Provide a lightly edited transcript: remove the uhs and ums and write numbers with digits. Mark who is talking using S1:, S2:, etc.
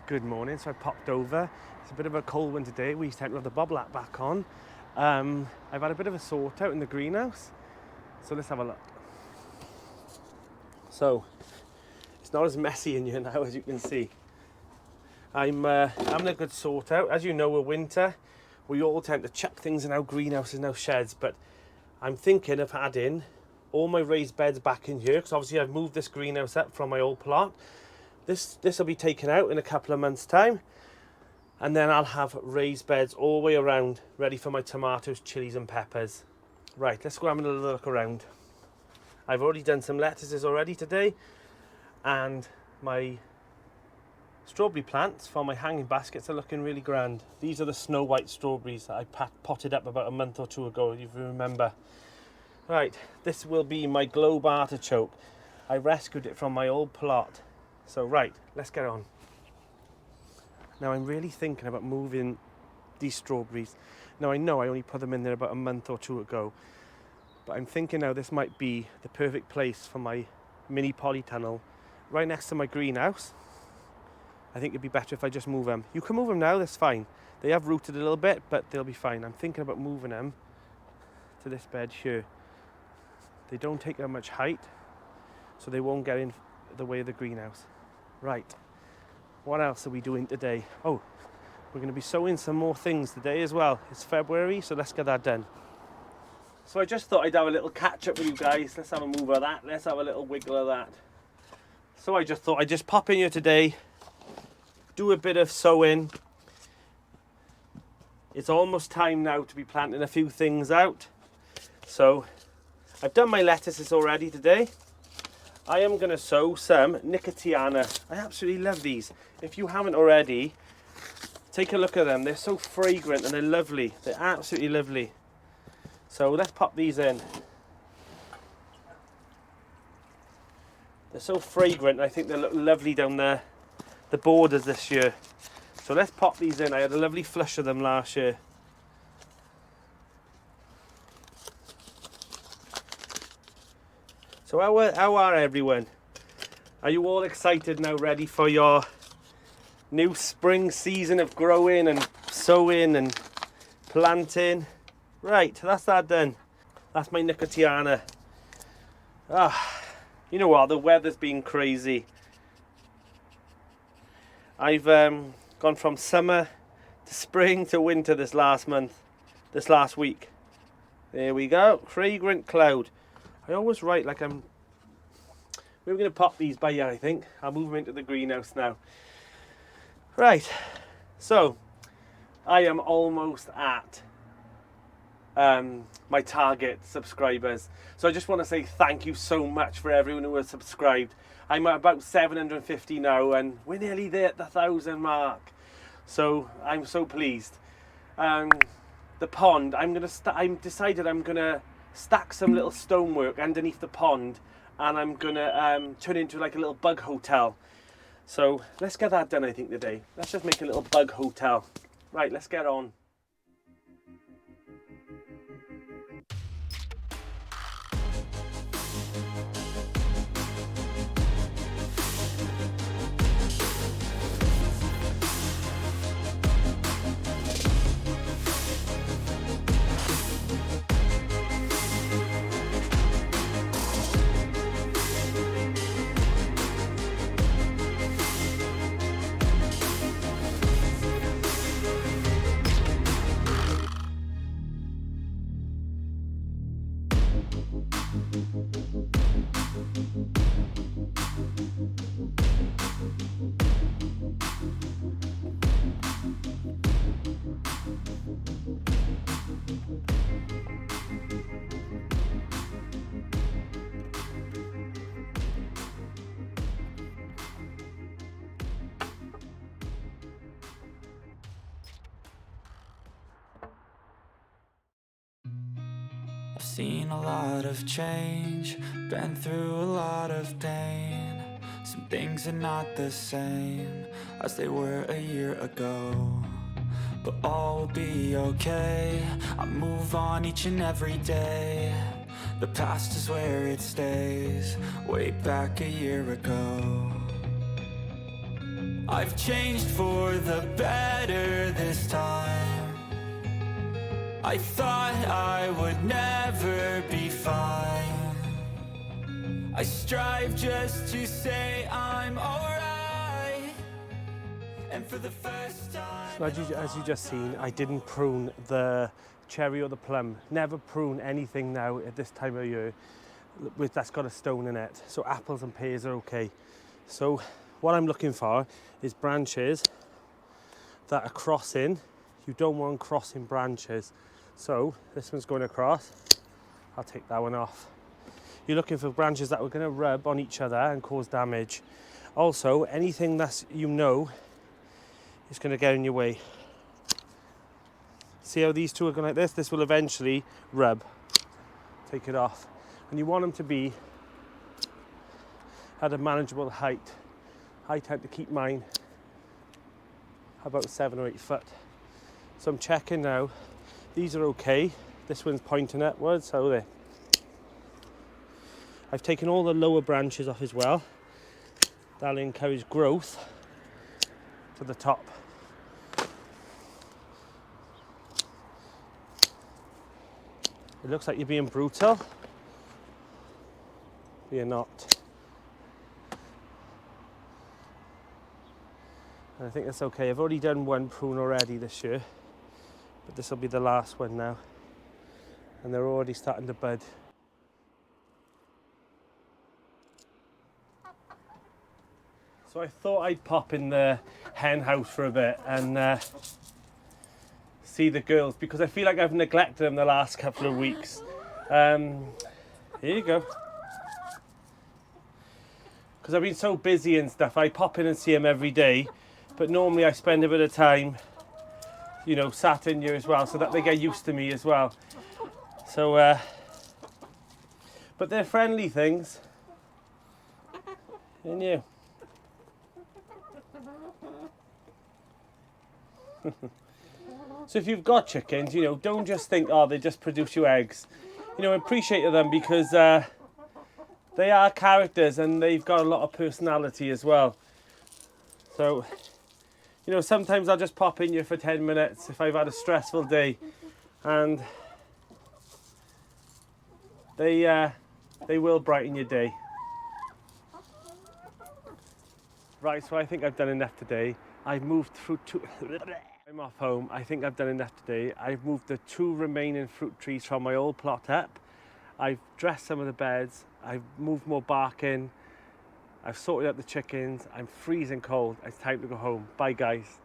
S1: Good morning. So I popped over. It's a bit of a cold one today. We tend to have the boblat back on. I've had a bit of a sort out in the greenhouse. So let's have a look. So it's not as messy in here now as you can see. I'm having a good sort out. As you know, we're winter. We all tend to chuck things in our greenhouses and our sheds, but I'm thinking of adding all my raised beds back in here because obviously I've moved this greenhouse up from my old plot. This will be taken out in a couple of months' time, and then I'll have raised beds all the way around, ready for my tomatoes, chilies and peppers. Right, let's go have a little look around. I've already done some lettuces already today, and my strawberry plants for my hanging baskets are looking really grand. These are the snow white strawberries that I potted up about a month or two ago, if you remember. Right, this will be my globe artichoke. I rescued it from my old plot. So right, let's get on. Now I'm really thinking about moving these strawberries. Now I know I only put them in there about a month or two ago, but I'm thinking now this might be the perfect place for my mini polytunnel right next to my greenhouse. I think it'd be better if I just move them. You can move them now, that's fine. They have rooted a little bit, but they'll be fine. I'm thinking about moving them to this bed here. They don't take that much height, so they won't get in the way of the greenhouse. Right, what else are we doing today? Oh, we're going to be sowing some more things today as well. It's February, so let's get that done. So I just thought I'd have a little catch up with you guys. Let's have a move of that. Let's have a little wiggle of that. So I just thought I'd just pop in here today, do a bit of sowing. It's almost time now to be planting a few things out. So I've done my lettuces already today. I am going to sow some Nicotiana. I absolutely love these. If you haven't already, take a look at them. They're so fragrant and they're lovely. They're absolutely lovely. So let's pop these in. They're so fragrant. I think they look lovely down the borders this year. So let's pop these in. I had a lovely flush of them last year. So how are everyone? Are you all excited now, ready for your new spring season of growing and sowing and planting? Right, that's that done. That's my Nicotiana. You know what, the weather's been crazy. I've gone from summer to spring to winter this last week. There we go, fragrant cloud. I always write like we're going to pop these by here, I think. I'll move them into the greenhouse now. Right, so I am almost at my target subscribers. So I just want to say thank you so much for everyone who has subscribed. I'm at about 750 now, and we're nearly there at the 1,000 mark. So I'm so pleased. The pond, I'm decided I'm going to stack some little stonework underneath the pond, and I'm gonna turn it into like a little bug hotel. So let's get that done, I think, today. Let's just make a little bug hotel. Right, let's get on.
S2: I've seen a lot of change, been through a lot of pain. Some things are not the same as they were a year ago, but all will be okay. I move on each and every day. The past is where it stays, way back a year ago. I've changed for the better this time. I thought I would never be fine. I strive just to say I'm alright. And for the first time...
S1: So as you just seen, I didn't prune the cherry or the plum. Never prune anything now at this time of year that's got a stone in it. So apples and pears are okay. So what I'm looking for is branches that are crossing. You don't want crossing branches. So this one's going across. I'll take that one off. You're looking for branches that are going to rub on each other and cause damage. Also, anything that's, you know, is going to get in your way. See how these two are going like this? This will eventually rub. Take it off. And you want them to be at a manageable height. I tend to keep mine about 7 or 8 foot. So I'm checking now. These are okay. This one's pointing upwards, so there. I've taken all the lower branches off as well. That'll encourage growth to the top. It looks like you're being brutal. But you're not. And I think that's okay. I've already done one prune already this year, but this will be the last one now. And they're already starting to bud. So I thought I'd pop in the hen house for a bit and see the girls, because I feel like I've neglected them the last couple of weeks. Here you go. Because I've been so busy and stuff, I pop in and see them every day. But normally I spend a bit of time, you know, sat in here as well, so that they get used to me as well. So, but they're friendly things. And you. So if you've got chickens, you know, don't just think, oh, they just produce you eggs. You know, appreciate them because they are characters and they've got a lot of personality as well. So, you know, sometimes I'll just pop in here for 10 minutes if I've had a stressful day, and they will brighten your day. Right, so I think I've done enough today. I've moved through I'm off home. I think I've done enough today. I've moved the 2 remaining fruit trees from my old plot up. I've dressed some of the beds. I've moved more bark in. I've sorted out the chickens. I'm freezing cold. It's time to go home. Bye, guys.